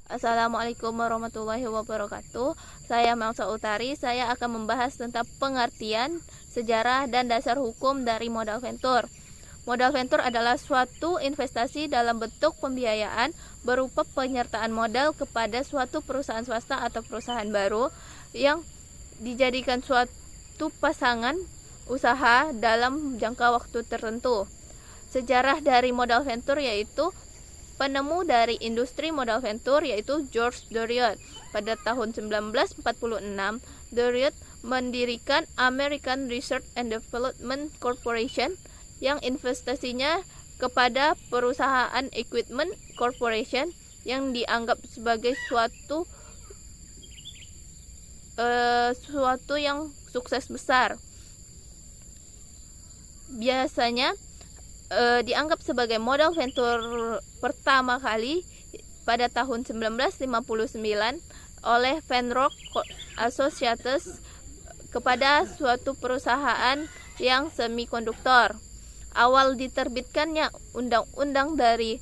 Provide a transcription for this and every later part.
Assalamualaikum warahmatullahi wabarakatuh. Saya Mangsa Utari. Saya akan membahas tentang pengertian, sejarah, dan dasar hukum dari modal venture. Modal venture adalah suatu investasi dalam bentuk pembiayaan berupa penyertaan modal kepada suatu perusahaan swasta atau perusahaan baru yang dijadikan suatu pasangan usaha dalam jangka waktu tertentu. Sejarah dari modal venture yaitu penemu dari industri modal venture yaitu George Doriot. Pada tahun 1946, Doriot mendirikan American Research and Development Corporation yang investasinya kepada perusahaan Equipment Corporation yang dianggap sebagai suatu yang sukses besar. Biasanya dianggap sebagai modal venture pertama kali pada tahun 1959 oleh Venrock Associates kepada suatu perusahaan yang semikonduktor. Awal diterbitkannya undang-undang dari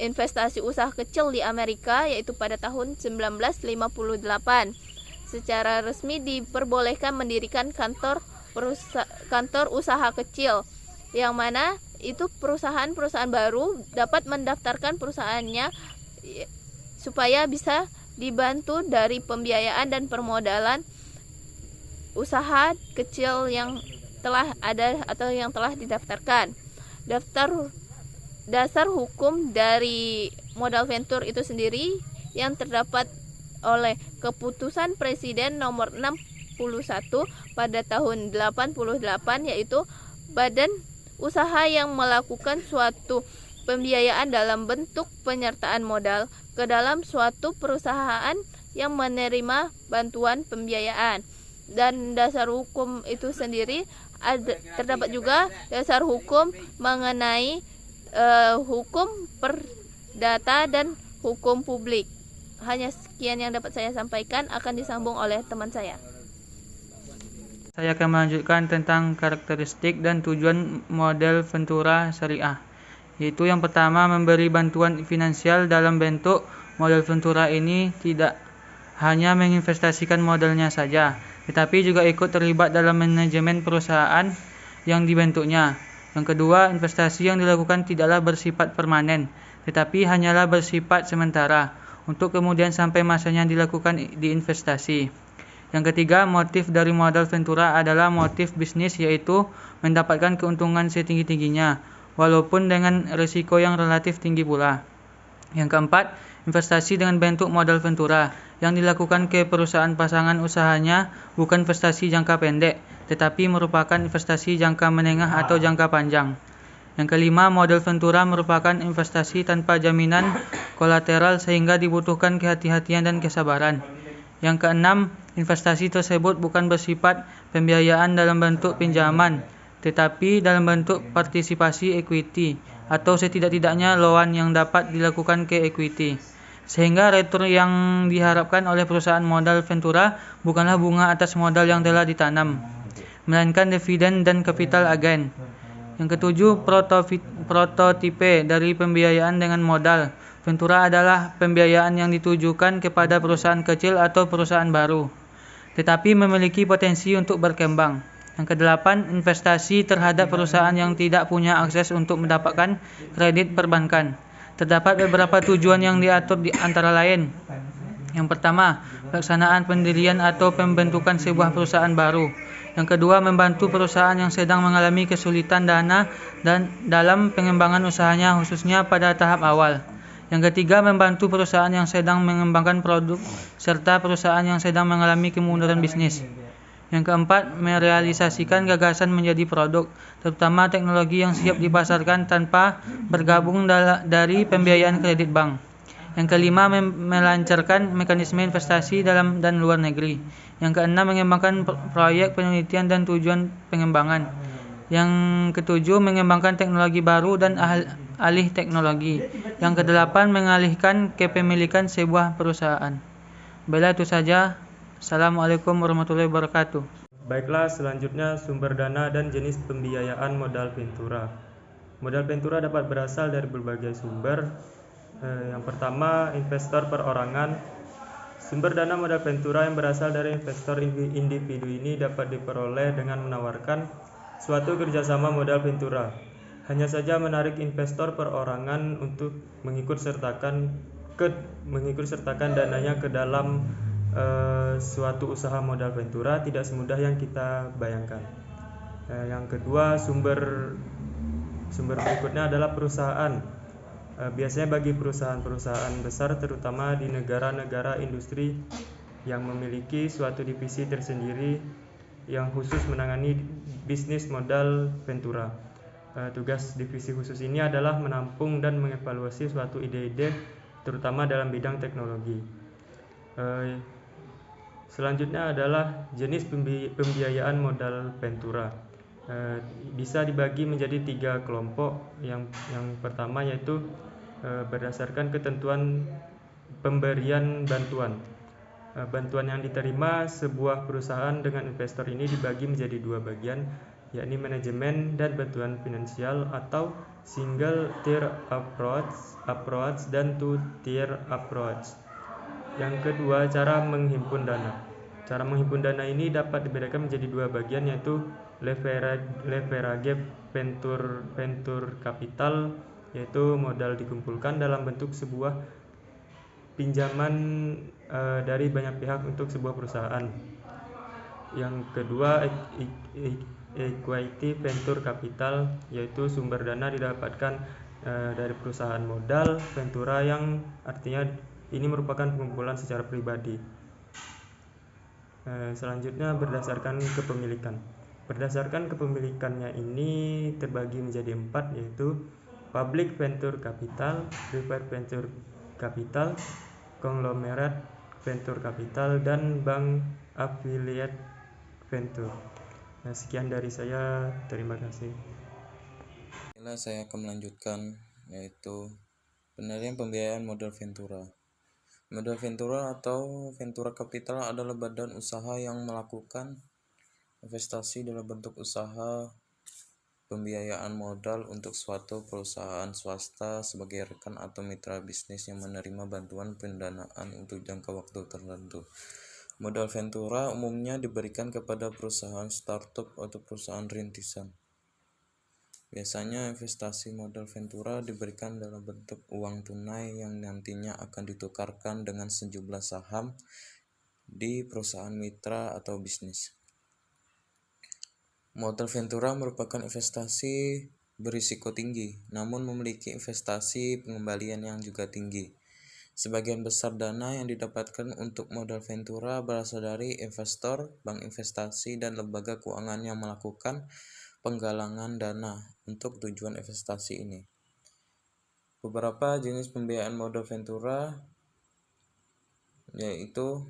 investasi usaha kecil di Amerika yaitu pada tahun 1958. Secara resmi diperbolehkan mendirikan kantor usaha kecil, yang mana itu perusahaan-perusahaan baru dapat mendaftarkan perusahaannya supaya bisa dibantu dari pembiayaan dan permodalan usaha kecil yang telah ada atau yang telah didaftarkan. Dasar hukum dari modal venture itu sendiri yang terdapat oleh keputusan Presiden nomor 61 pada tahun 88, yaitu Badan usaha yang melakukan suatu pembiayaan dalam bentuk penyertaan modal ke dalam suatu perusahaan yang menerima bantuan pembiayaan. Dan dasar hukum itu sendiri terdapat juga dasar hukum mengenai hukum perdata dan hukum publik. Hanya sekian yang dapat saya sampaikan, akan disambung oleh teman saya. Saya akan melanjutkan tentang karakteristik dan tujuan model ventura syariah, yaitu yang pertama, memberi bantuan finansial. Dalam bentuk model ventura ini tidak hanya menginvestasikan modalnya saja, tetapi juga ikut terlibat dalam manajemen perusahaan yang dibentuknya. Yang kedua, investasi yang dilakukan tidaklah bersifat permanen, tetapi hanyalah bersifat sementara, untuk kemudian sampai masanya dilakukan diinvestasi. Yang ketiga, motif dari modal ventura adalah motif bisnis, yaitu mendapatkan keuntungan setinggi-tingginya, walaupun dengan risiko yang relatif tinggi pula. Yang keempat, investasi dengan bentuk modal ventura yang dilakukan ke perusahaan pasangan usahanya bukan investasi jangka pendek, tetapi merupakan investasi jangka menengah atau jangka panjang. Yang kelima, modal ventura merupakan investasi tanpa jaminan kolateral sehingga dibutuhkan kehati-hatian dan kesabaran. Yang keenam, investasi tersebut bukan bersifat pembiayaan dalam bentuk pinjaman, tetapi dalam bentuk partisipasi equity atau setidak-tidaknya loan yang dapat dilakukan ke equity. Sehingga return yang diharapkan oleh perusahaan modal ventura bukanlah bunga atas modal yang telah ditanam, melainkan dividen dan capital gain. Yang ketujuh, prototipe dari pembiayaan dengan modal ventura adalah pembiayaan yang ditujukan kepada perusahaan kecil atau perusahaan baru, tetapi memiliki potensi untuk berkembang. Yang kedelapan, investasi terhadap perusahaan yang tidak punya akses untuk mendapatkan kredit perbankan. Terdapat beberapa tujuan yang diatur di antara lain. Yang pertama, pelaksanaan pendirian atau pembentukan sebuah perusahaan baru. Yang kedua, membantu perusahaan yang sedang mengalami kesulitan dana dan dalam pengembangan usahanya, khususnya pada tahap awal. Yang ketiga, membantu perusahaan yang sedang mengembangkan produk serta perusahaan yang sedang mengalami kemunduran bisnis. Yang keempat, merealisasikan gagasan menjadi produk, terutama teknologi yang siap dipasarkan tanpa bergabung dari pembiayaan kredit bank. Yang kelima, melancarkan mekanisme investasi dalam dan luar negeri. Yang keenam, mengembangkan proyek penelitian dan tujuan pengembangan. Yang ketujuh, mengembangkan teknologi baru dan alih teknologi. Yang kedelapan, mengalihkan kepemilikan sebuah perusahaan. Baiklah, itu saja. Assalamualaikum warahmatullahi wabarakatuh. Baiklah, selanjutnya sumber dana dan jenis pembiayaan modal ventura. Modal ventura dapat berasal dari berbagai sumber, Yang pertama, investor perorangan. Sumber dana modal Ventura yang berasal dari investor individu ini dapat diperoleh dengan menawarkan suatu kerjasama modal Ventura. Hanya saja menarik investor perorangan untuk mengikut sertakan dananya ke dalam suatu usaha modal Ventura tidak semudah yang kita bayangkan. Yang kedua, sumber berikutnya adalah perusahaan. Biasanya bagi perusahaan-perusahaan besar, terutama di negara-negara industri yang memiliki suatu divisi tersendiri yang khusus menangani bisnis modal Ventura. Tugas divisi khusus ini adalah menampung dan mengevaluasi suatu ide-ide, terutama dalam bidang teknologi. Selanjutnya adalah jenis pembiayaan modal Ventura. Bisa dibagi menjadi 3 kelompok. Yang pertama yaitu berdasarkan ketentuan pemberian bantuan. Bantuan yang diterima sebuah perusahaan dengan investor ini dibagi menjadi 2 bagian, yakni manajemen dan bantuan finansial atau single tier approach dan two tier approach. Yang kedua, cara menghimpun dana. Cara menghimpun dana ini dapat dibedakan menjadi 2 bagian, yaitu leverage venture capital, yaitu modal dikumpulkan dalam bentuk sebuah pinjaman dari banyak pihak untuk sebuah perusahaan. Yang kedua, equity venture capital, yaitu sumber dana didapatkan dari perusahaan modal Ventura, yang artinya ini merupakan pengumpulan secara pribadi. Selanjutnya, berdasarkan kepemilikan. Berdasarkan kepemilikannya ini terbagi menjadi 4, yaitu public venture capital, private venture capital, conglomerate venture capital, dan bank affiliate venture. Sekian dari saya, terima kasih. Inilah saya akan melanjutkan, yaitu penilaian pembiayaan modal Ventura. Modal Ventura atau Ventura Capital adalah badan usaha yang melakukan investasi dalam bentuk usaha pembiayaan modal untuk suatu perusahaan swasta sebagai rekan atau mitra bisnis yang menerima bantuan pendanaan untuk jangka waktu tertentu. Modal Ventura umumnya diberikan kepada perusahaan startup atau perusahaan rintisan. Biasanya investasi modal Ventura diberikan dalam bentuk uang tunai yang nantinya akan ditukarkan dengan sejumlah saham di perusahaan mitra atau bisnis. Modal Ventura merupakan investasi berisiko tinggi, namun memiliki investasi pengembalian yang juga tinggi. Sebagian besar dana yang didapatkan untuk modal Ventura berasal dari investor, bank investasi, dan lembaga keuangan yang melakukan penggalangan dana untuk tujuan investasi ini. Beberapa jenis pembiayaan modal Ventura yaitu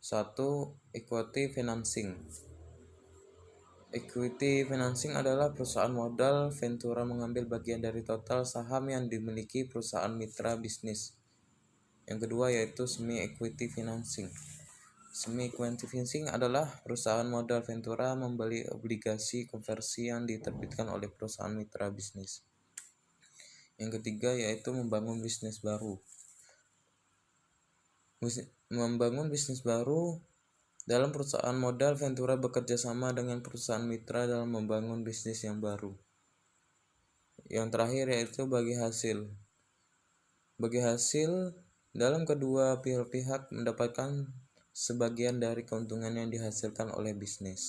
1. Equity financing. Equity financing adalah perusahaan modal Ventura mengambil bagian dari total saham yang dimiliki perusahaan mitra bisnis. Yang kedua yaitu semi-equity financing. Semi-equity financing adalah perusahaan modal Ventura membeli obligasi konversi yang diterbitkan oleh perusahaan mitra bisnis. Yang ketiga yaitu membangun bisnis baru. Membangun bisnis baru, dalam perusahaan modal Ventura bekerja sama dengan perusahaan mitra dalam membangun bisnis yang baru. Yang terakhir yaitu bagi hasil. Bagi hasil, dalam kedua pihak mendapatkan sebagian dari keuntungan yang dihasilkan oleh bisnis.